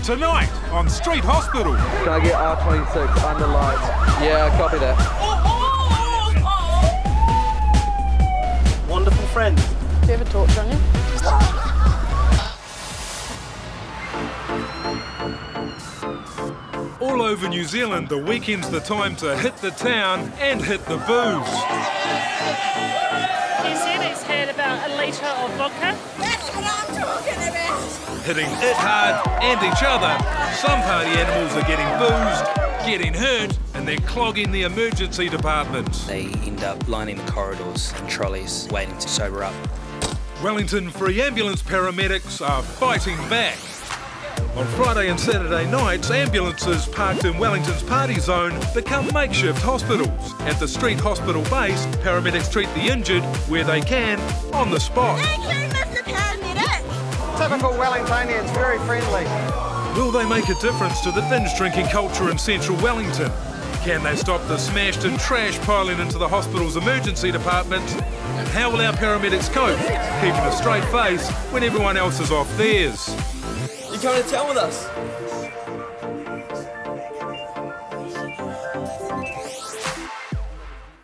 Tonight on Street Hospital. Can I get R26 under lights? Yeah, copy that. Wonderful friend. Do you have a torch on you? All over New Zealand, the weekend's the time to hit the town and hit the booze. NZ's had about a litre of vodka. That's what I'm talking about. Hitting it hard and each other. Some party animals are getting boozed, getting hurt, and they're clogging the emergency department. They end up lining the corridors and trolleys, waiting to sober up. Wellington Free Ambulance paramedics are fighting back. On Friday and Saturday nights, ambulances parked in Wellington's party zone become makeshift hospitals. At the Street Hospital base, paramedics treat the injured where they can, on the spot. Thank you, Mr. Paramedic. Typical Wellingtonians, very friendly. Will they make a difference to the binge drinking culture in central Wellington? Can they stop the smashed and trash piling into the hospital's emergency department? And how will our paramedics cope, keeping a straight face when everyone else is off theirs? You coming to town with us?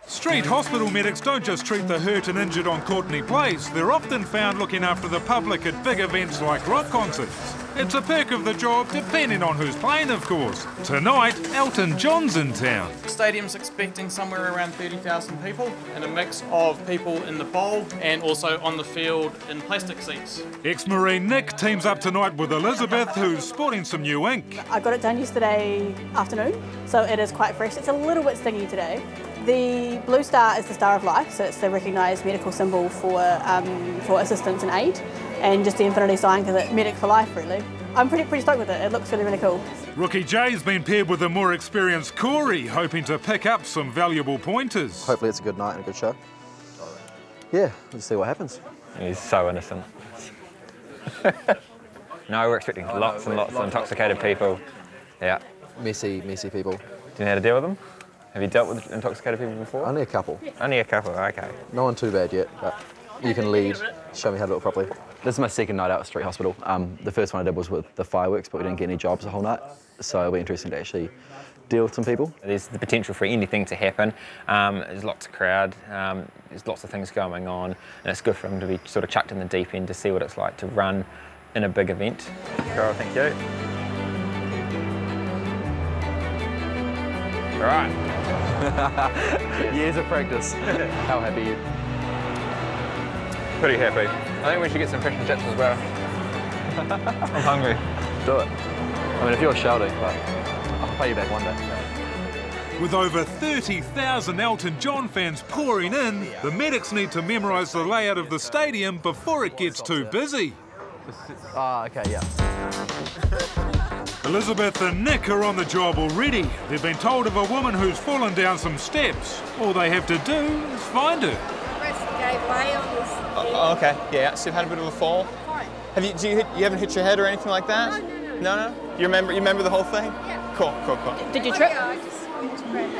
Street hospital medics don't just treat the hurt and injured on Courtenay Place. They're often found looking after the public at big events like rock concerts. It's a perk of the job, depending on who's playing, of course. Tonight, Elton John's in town. The stadium's expecting somewhere around 30,000 people, and a mix of people in the bowl and also on the field in plastic seats. Ex-Marine Nick teams up tonight with Elizabeth, who's sporting some new ink. I got it done yesterday afternoon, so it is quite fresh. It's a little bit stingy today. The blue star is the Star of Life, so it's the recognised medical symbol for assistance and aid, and just the infinity sign because it's medic for life, really. I'm pretty stoked with it. It looks really, really cool. Rookie Jay's been paired with a more experienced Corey, hoping to pick up some valuable pointers. Hopefully it's a good night and a good show. Yeah, let's see what happens. He's so innocent. No, we're expecting lots and lots of intoxicated people. Yeah. Messy people. Do you know how to deal with them? Have you dealt with intoxicated people before? Only a couple. Only a couple, okay. No one too bad yet, but you can lead, show me how to do it properly. This is my second night out at Street Hospital. The first one I did was with the fireworks, but we didn't get any jobs the whole night, so it'll be interesting to actually deal with some people. There's the potential for anything to happen. There's lots of crowd, there's lots of things going on, and it's good for them to be sort of chucked in the deep end to see what it's like to run in a big event. Carol, thank you. All right. Years of practice. How happy are you? Pretty happy. I think we should get some fish and chips as well. I'm hungry. Do it. I mean, if you're shouting, but I'll pay you back one day. With over 30,000 Elton John fans pouring in, the medics need to memorise the layout of the stadium before it gets too busy. Okay, yeah. Elizabeth and Nick are on the job already. They've been told of a woman who's fallen down some steps. All they have to do is find her. Gave way on this. Okay, yeah, so you've had a bit of a fall? Have you, you haven't hit your head or anything like that? No? You remember the whole thing? Yeah. Cool. Did you trip? Yeah, I just went to grab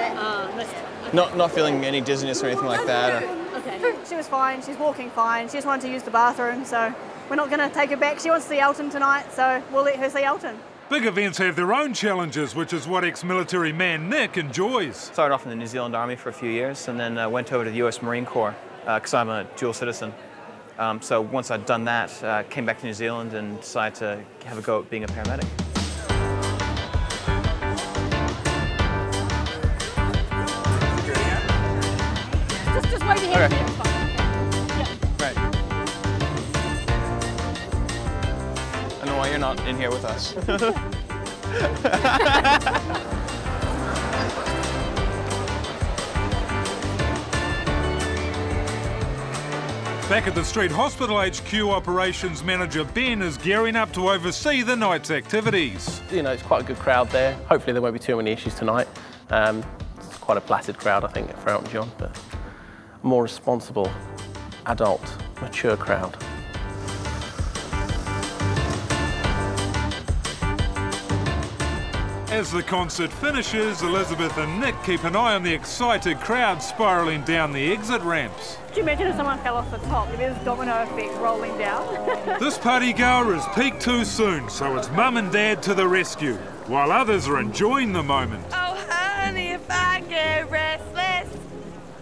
that. Not feeling any dizziness or anything like that? Or... Okay. She was fine, she's walking fine. She just wanted to use the bathroom, so we're not going to take her back. She wants to see Elton tonight, so we'll let her see Elton. Big events have their own challenges, which is what ex-military man Nick enjoys. Started off in the New Zealand Army for a few years and then went over to the US Marine Corps because I'm a dual citizen. So once I'd done that, came back to New Zealand and decided to have a go at being a paramedic. Just wave your hand. Okay. Right. I know why you're not in here with us. Back at the Street Hospital HQ, operations manager Ben is gearing up to oversee the night's activities. You know, it's quite a good crowd there. Hopefully there won't be too many issues tonight. It's quite a placid crowd, I think, for Elton John, but a more responsible, adult, mature crowd. As the concert finishes, Elizabeth and Nick keep an eye on the excited crowd spiralling down the exit ramps. Could you imagine if someone fell off the top? There's domino effect rolling down. This party goer has peaked too soon, so it's mum and dad to the rescue, while others are enjoying the moment. Oh, honey, if I get restless.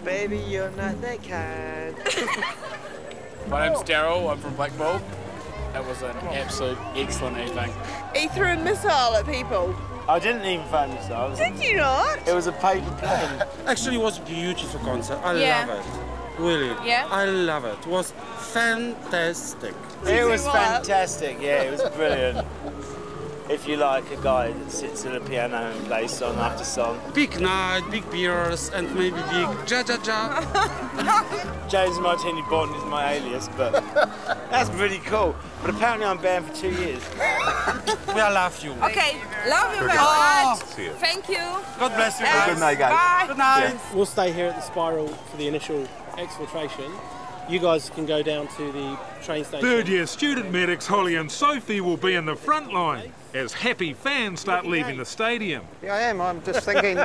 Baby, you're not that kind. My name's Daryl, I'm from Black Bull. That was an absolute excellent evening. He threw a missile at people. I didn't even find missiles. Did you not? It was a paper plane. Actually, it was a beautiful concert. I love it. Really. Yeah? I love it. It was fantastic. It was fantastic, yeah, it was brilliant. If you like a guy that sits at a piano and plays song after song. Big night, big beers, and maybe big ja-ja-ja. James Martini Bond is my alias, but that's pretty cool. But apparently I'm banned for 2 years. We love you. Okay, love you very much. Thank you. God bless you. Good night, guys. Bye. Good night. Yeah. We'll stay here at the Spiral for the initial exfiltration. You guys can go down to the train station. Third-year student medics Holly and Sophie will be in the front line as happy fans start leaving the stadium. Yeah, I am. I'm just thinking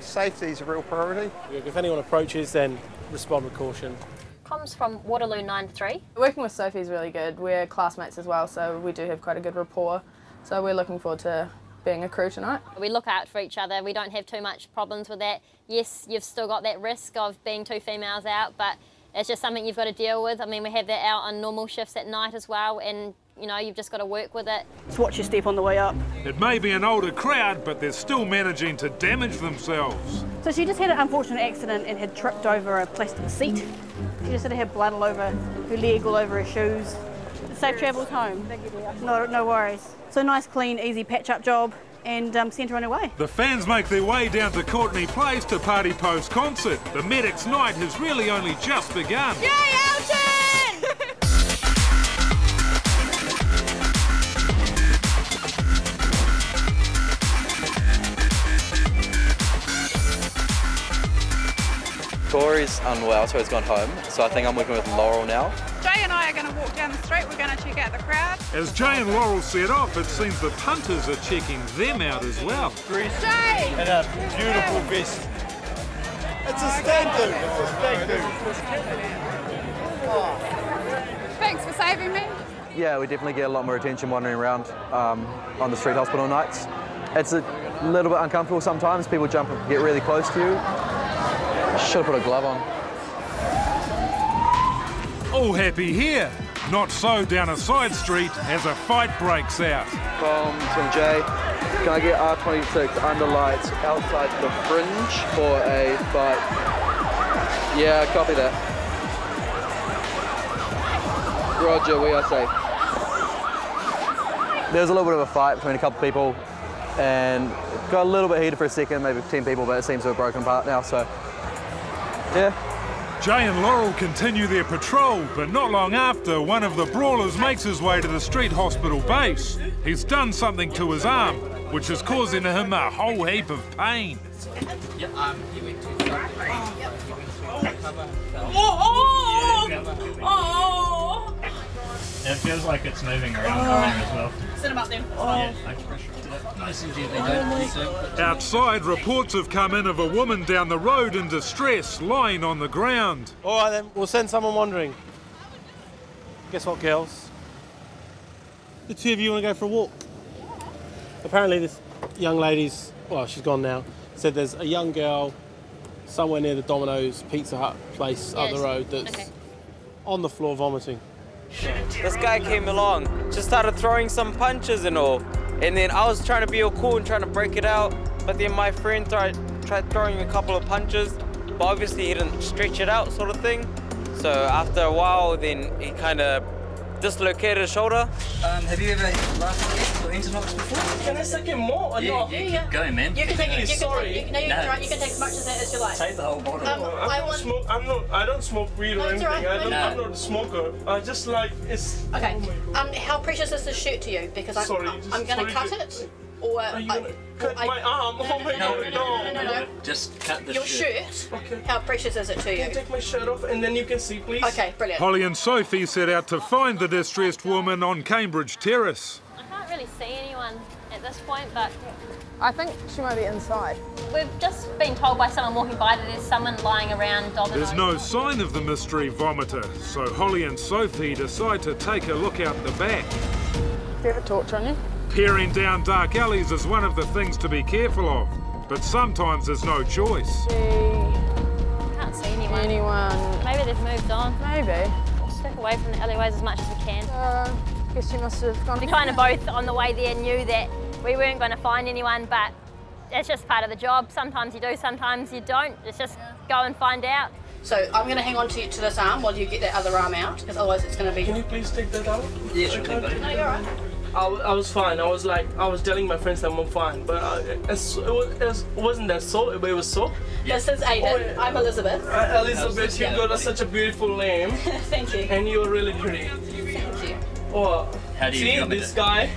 safety is a real priority. If anyone approaches, then respond with caution. Comms from Waterloo 93. Working with Sophie is really good. We're classmates as well, so we do have quite a good rapport. So we're looking forward to being a crew tonight. We look out for each other. We don't have too much problems with that. Yes, you've still got that risk of being two females out, but it's just something you've got to deal with. I mean, we have that out on normal shifts at night as well, and you know, you've just got to work with it. Just watch your step on the way up. It may be an older crowd, but they're still managing to damage themselves. So she just had an unfortunate accident and had tripped over a plastic seat. She just had blood all over her leg, all over her shoes. Safe travels home. Thank you, dear. No worries. So nice, clean, easy patch-up job, and sent her on her way. The fans make their way down to Courtney Place to party post-concert. The medics' night has really only just begun. Yay, Elton! Corey's unwell, so he's gone home. So I think I'm working with Laurel now. Jay and I are going to walk down the street. We're going to check out the crowd. As Jay and Laurel set off, it seems the punters are checking them out as well. Jay! And a beautiful vest. It's a stag do. It's a stag do. Thanks for saving me. Yeah, we definitely get a lot more attention wandering around on the street hospital nights. It's a little bit uncomfortable sometimes. People jump and get really close to you. Should have put a glove on. All happy here. Not so down a side street as a fight breaks out. Comms from Jay. Can I get R26 under lights outside the fringe for a fight? Yeah, copy that. Roger, we are safe. There was a little bit of a fight between a couple of people and got a little bit heated for a second, maybe 10 people, but it seems to have broken apart now, so yeah. Jay and Laurel continue their patrol, but not long after, one of the brawlers makes his way to the street hospital base. He's done something to his arm, which is causing him a whole heap of pain. It feels like it's moving around there as well. Sit him up there. Nice and gently. Outside, reports have come in of a woman down the road in distress, lying on the ground. All right then, we'll send someone wandering. Guess what, girls? The two of you want to go for a walk? Apparently this young lady's, well, she's gone now, said there's a young girl somewhere near the Domino's Pizza Hut place up the road that's on the floor vomiting. This guy came along, just started throwing some punches and all. And then I was trying to be all cool and trying to break it out. But then my friend tried throwing a couple of punches, but obviously he didn't stretch it out sort of thing. So after a while, then he kind of dislocated his shoulder. Have you ever laughed or interlocked before? Can I suck him more or not? Yeah, keep going, man. You can take it. Sorry. You can take as much of that as you like. Take the whole bottle. I don't smoke weed or anything. I'm not a smoker. I just like it's. Okay. How precious is this shirt to you? Because I'm going to cut it. Or are you gonna cut my arm? Oh my God, no. Just cut the shirt. Okay. How precious is it to you? Can you take my shirt off and then you can see, please? Okay, brilliant. Holly and Sophie set out to find the distressed woman on Cambridge Terrace. I can't really see anyone at this point, but I think she might be inside. we've just been told by someone walking by that there's someone lying around Domino's. There's no sign of the mystery vomiter, so Holly and Sophie decide to take a look out the back. Do you have a torch on you? Peering down dark alleys is one of the things to be careful of, but sometimes there's no choice. Can't see anyone. Maybe they've moved on. Maybe. Stick away from the alleyways as much as we can. Guess she must have gone. We kind of both on the way there knew that we weren't going to find anyone, but it's just part of the job. Sometimes you do, sometimes you don't. It's just go and find out. So I'm going to hang on to this arm while you get that other arm out, because otherwise it's going to be... Can you please take that out? Yeah, sure thing, buddy. No, you're all right. I was fine. I was telling my friends that I'm fine, but it wasn't that so, but it was so. This is Aiden. I'm Elizabeth. Elizabeth, you got such a beautiful name. Thank you. And you're really pretty. Thank you. Oh, How do you see want me this to- guy?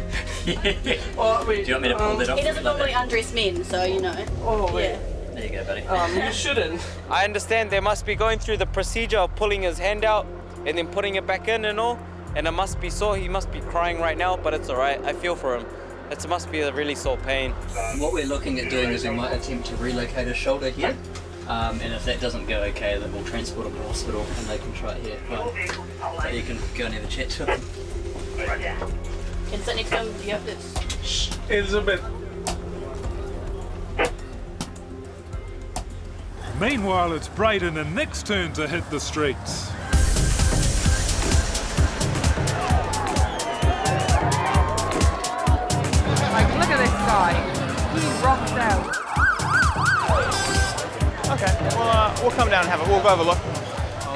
Oh, wait. Do you want me to pull that off? He doesn't normally undress men, so you know. Oh, wait. Yeah. There you go, buddy. You shouldn't. I understand they must be going through the procedure of pulling his hand out and then putting it back in and all. And it must be sore. He must be crying right now, but it's all right. I feel for him. It must be a really sore pain. What we're looking at doing is we might attempt to relocate his shoulder here. And if that doesn't go okay, then we'll transport him to hospital and they can try it here. So you can go and have a chat to him. Can sit next to him. Yep, it's... Shh, Elizabeth. Meanwhile, it's Braden and Nick's turn to hit the streets. Like, look at this guy. He rocks out. Okay, we'll come down and have a, we'll go have a look.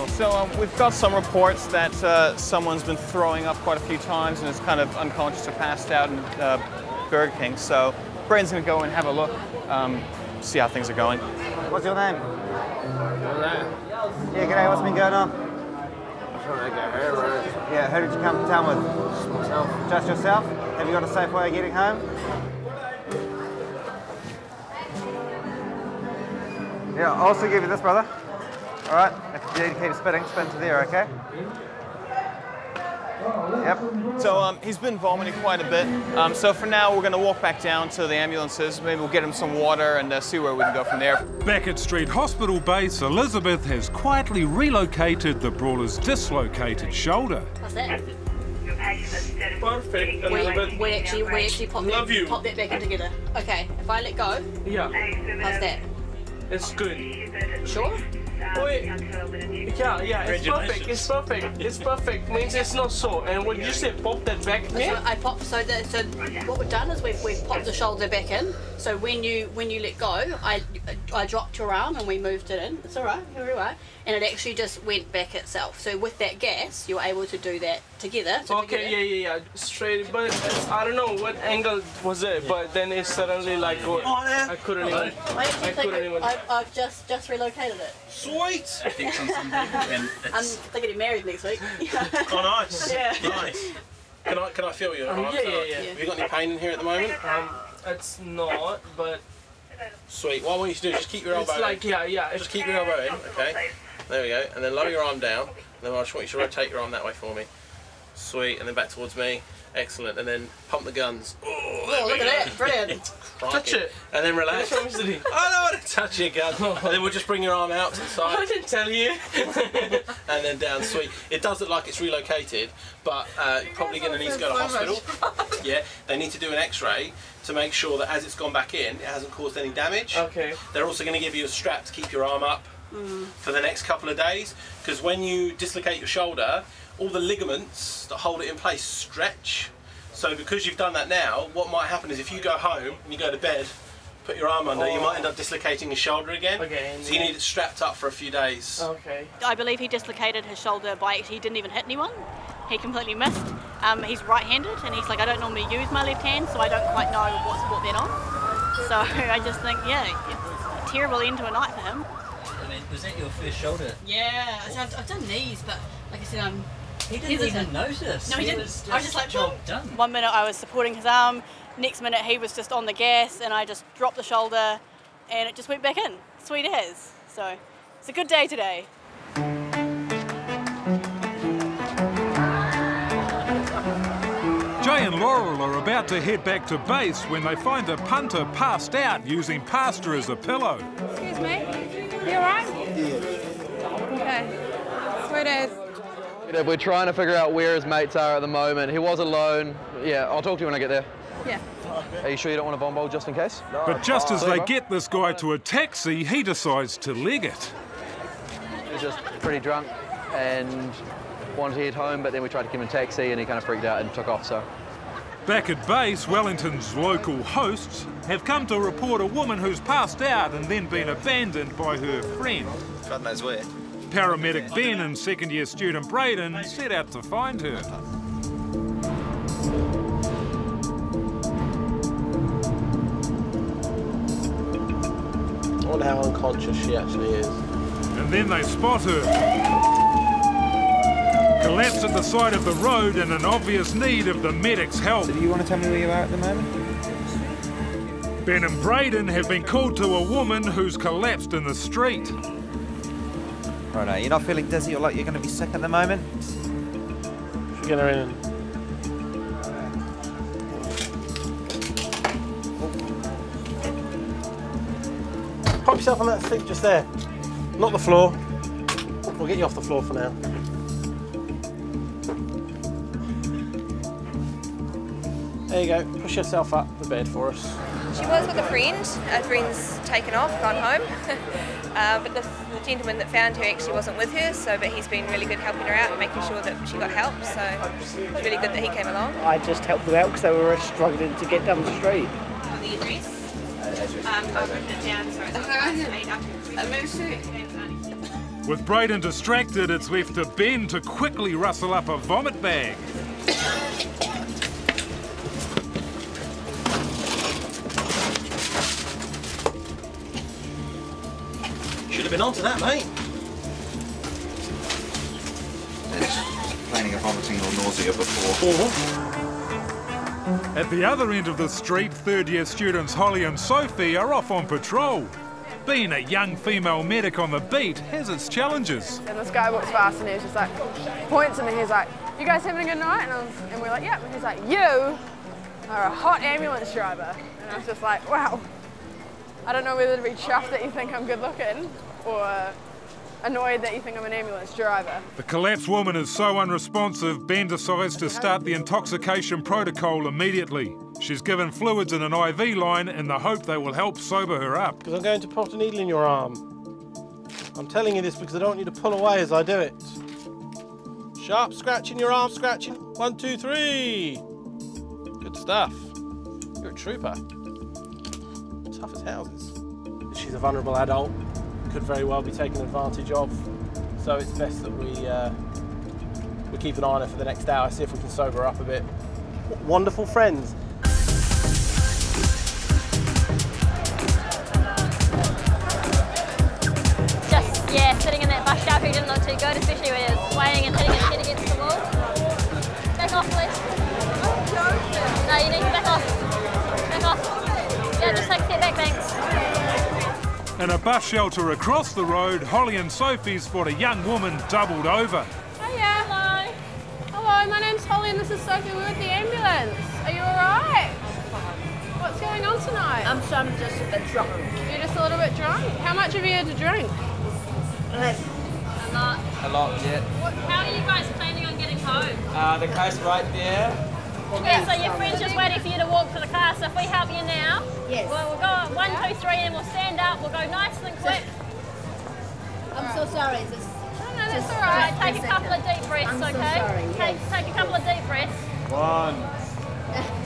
So we've got some reports that someone's been throwing up quite a few times and is kind of unconscious or passed out in Burger King. So Braden's going to go and have a look, see how things are going. What's your name? Yeah, g'day, what's been going on? Yeah, who did you come to town with? Just myself. Just yourself? Have you got a safe way of getting home? Yeah, I'll also give you this, brother. All right, if you need to keep spinning, spin to there, okay? Yep. So he's been vomiting quite a bit. So for now, we're going to walk back down to the ambulances. Maybe we'll get him some water and see where we can go from there. Back at Street Hospital base, Elizabeth has quietly relocated the brawler's dislocated shoulder. What's that? Perfect, Elizabeth. We actually pop that back in together. Okay, if I let go, Yeah, how's that? it's good. Sure? Wait. Yeah, it's perfect. It's perfect. It's perfect. Means it's not sore. And what did you say? Pop that back So here? I popped. So what we've done is we've popped the shoulder back in. So when you let go, I dropped your arm and we moved it in. It's all right. You're all right. And it actually just went back itself. So with that gas, you're able to do that together. Okay, yeah. Straight, but I don't know what angle was it, but then it suddenly like I couldn't even. I actually think I've just relocated it. Sweet! I think something and I'm thinking of married next week. Oh, nice. Yeah. Nice. Can I feel your arm? Yeah. Have you got any pain in here at the moment? It's not, but Sweet. What I want you to do is just keep your elbow it's like in. yeah. Just keep your elbow in, okay? There we go. And then lower your arm down. And then I just want you to rotate your arm that way for me. Sweet. And then back towards me. Excellent. And then pump the guns. Oh, look at that. Brilliant. Touch it. And then relax. That's what I'm saying. I don't want to touch your gun. And then we'll just bring your arm out to the side. I didn't tell you. And then down. Sweet. It does look like it's relocated, but you're probably going to need to go to hospital. Yeah. They need to do an X-ray to make sure that as it's gone back in, it hasn't caused any damage. Okay. They're also going to give you a strap to keep your arm up for the next couple of days, because when you dislocate your shoulder, all the ligaments that hold it in place stretch. So because you've done that now, what might happen is if you go home and you go to bed, put your arm under, you might end up dislocating your shoulder again. So you need it strapped up for a few days. Okay. I believe he dislocated his shoulder by he didn't even hit anyone. He completely missed. He's right-handed and he's like, I don't normally use my left hand, so I don't quite know what's brought that on. So I just think, yeah, it's a terrible end to a night for him. I mean, was that your first shoulder? Yeah, I've done knees, but like I said, He didn't even notice. No, he didn't. I was just like, job done. 1 minute I was supporting his arm, next minute he was just on the gas and I just dropped the shoulder and it just went back in, sweet as. So it's a good day today. and Laurel are about to head back to base when they find a punter passed out using pasta as a pillow. Excuse me. You alright? Okay. Sweet as. We're trying to figure out where his mates are at the moment. He was alone. Yeah, I'll talk to you when I get there. Yeah. Are you sure you don't want a bomb bowl just in case? But just as they get this guy to a taxi, he decides to leg it. He was just pretty drunk and wanted to head home, but then we tried to give him a taxi and he kind of freaked out and took off, so. Back at base, Wellington's local hosts have come to report a woman who's passed out and then been abandoned by her friend. God knows where. Paramedic Ben and second-year student Braden set out to find her. I wonder how unconscious she actually is. And then they spot her. Collapsed at the side of the road and in obvious need of the medic's help. So do you want to tell me where you are at the moment? Ben and Braden have been called to a woman who's collapsed in the street. Right, you're not feeling dizzy or like you're going to be sick at the moment? Should we get her in? Pop yourself on that seat just there. Not the floor. We'll get you off the floor for now. There you go. Push yourself up the bed for us. She was with a friend. Her friend's taken off, gone home. But the gentleman that found her actually wasn't with her, but he's been really good helping her out and making sure that she got help. So it was really good that he came along. I just helped them out because they were struggling to get down the street. The address? I've written it down, sorry. With Braden distracted, it's left to Ben to quickly rustle up a vomit bag. Should have been onto that, mate. It's complaining of vomiting or nausea before. At the other end of the street, third-year students Holly and Sophie are off on patrol. Being a young female medic on the beat has its challenges. And this guy walks past and he's just like, points at me, he's like, you guys having a good night? And we're like, yep. And he's like, you are a hot ambulance driver. And I was just like, wow. I don't know whether to be chuffed that you think I'm good looking or annoyed that you think I'm an ambulance driver. The collapsed woman is so unresponsive, Ben decides to start the intoxication protocol immediately. She's given fluids in an IV line in the hope they will help sober her up. Because I'm going to put a needle in your arm. I'm telling you this because I don't want you to pull away as I do it. Sharp scratching your arm, scratching. 1, 2, 3. Good stuff. You're a trooper. Tough as houses. She's a vulnerable adult. Could very well be taken advantage of. So it's best that we keep an eye on her for the next hour, see if we can sober her up a bit. Wonderful friends. Yeah, sitting in that bus shelter didn't look too good, especially when he was swaying and hitting his head against the wall. Back off, please. No, you need to back off. Back off. Yeah, just take a step back, thanks. In a bus shelter across the road, Holly and Sophie spot a young woman doubled over. Hiya. Hello. Hello, my name's Holly and this is Sophie. We're with the ambulance. Are you alright? What's going on tonight? I'm just a bit drunk. You're just a little bit drunk? How much have you had to drink? A lot. A lot, yeah. How are you guys planning on getting home? The car's right there. Yeah, so your friend's just waiting for you to walk to the car, so if we help you now, yes. we'll go 1, 2, 3 and we'll stand up, we'll go nice and quick. I'm so sorry. No, that's all right. Take a couple of deep breaths, I'm okay? So sorry, take a couple of deep breaths. 1,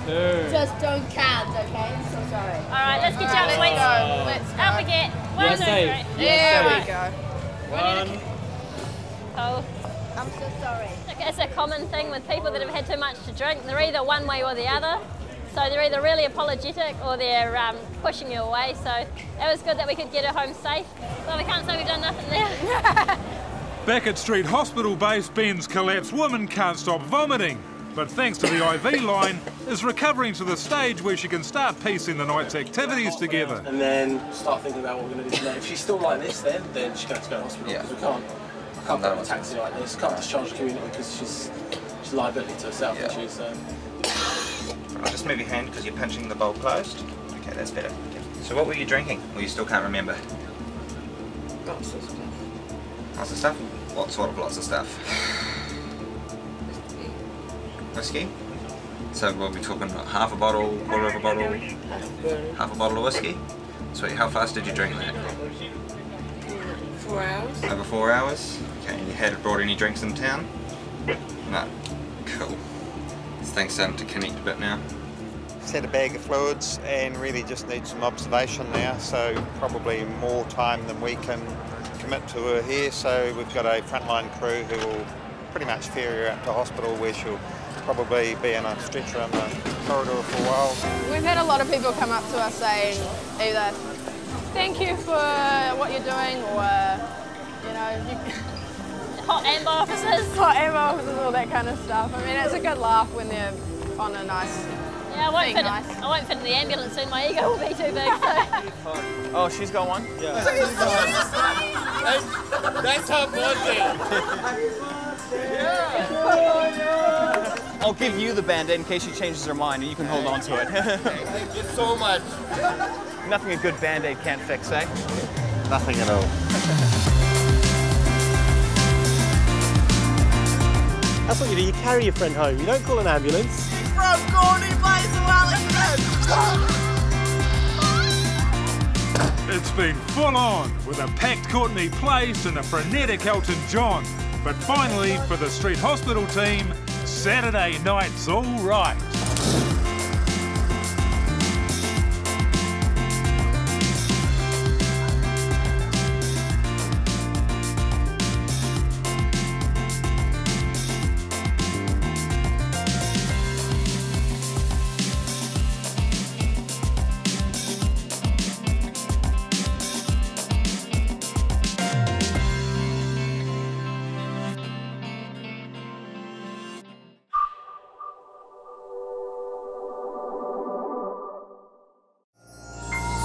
2. Just don't count, okay? I'm so sorry. All right, let's get you up, sweet. Let's go. Up we get. 1, 2, 3. There we go. 1. Oh. I'm so sorry. It's a common thing with people that have had too much to drink. They're either one way or the other. So they're either really apologetic or they're pushing you away. So it was good that we could get her home safe. Well, we can't say we've done nothing there. Back at Street Hospital base, Ben's collapsed woman can't stop vomiting, but thanks to the IV line, is recovering to the stage where she can start piecing the night's activities together. And then start thinking about what we're going to do tonight. If she's still like this, then she's going to go to hospital because we can't go in a taxi like this. Can't discharge the community because she's a liability to herself. Yeah. And she's I'll just move your hand because you're pinching the bowl closed. Okay, that's better. So what were you drinking? Well, you still can't remember. Lots of stuff. Lots of stuff? What sort of lots of stuff? Whiskey? So we'll be talking about half a bottle, quarter of a bottle, half a bottle of whiskey? Sweet, how fast did you drink that? 4 hours. Over 4 hours? Okay, and you had brought any drinks in town? No. Cool. This thing's starting to connect a bit now. Just had a bag of fluids and really just need some observation now, so probably more time than we can commit to her here. So we've got a frontline crew who will pretty much ferry her out to hospital where she'll probably be in a stretcher in the corridor for a while. We've had a lot of people come up to us saying either thank you for what you're doing or, you know, hot amber officers. Hot amber officers, all that kind of stuff. I mean, it's a good laugh when they're on a nice. Yeah, I won't fit in the ambulance soon. My ego will be too big. So. Oh, she's got one? Yeah. That's her birthday. I'll give you the Band-Aid in case she changes her mind and you can hold on to it. Thank you so much. Nothing a good Band-Aid can't fix, eh? Nothing at all. That's what you do, you carry your friend home, you don't call an ambulance. From Corny Place to Wellington. It's been full on with a packed Courtenay Place and a frenetic Elton John. But finally, for the Street Hospital team, Saturday night's all right.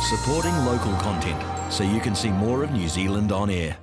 Supporting local content so you can see more of New Zealand on air.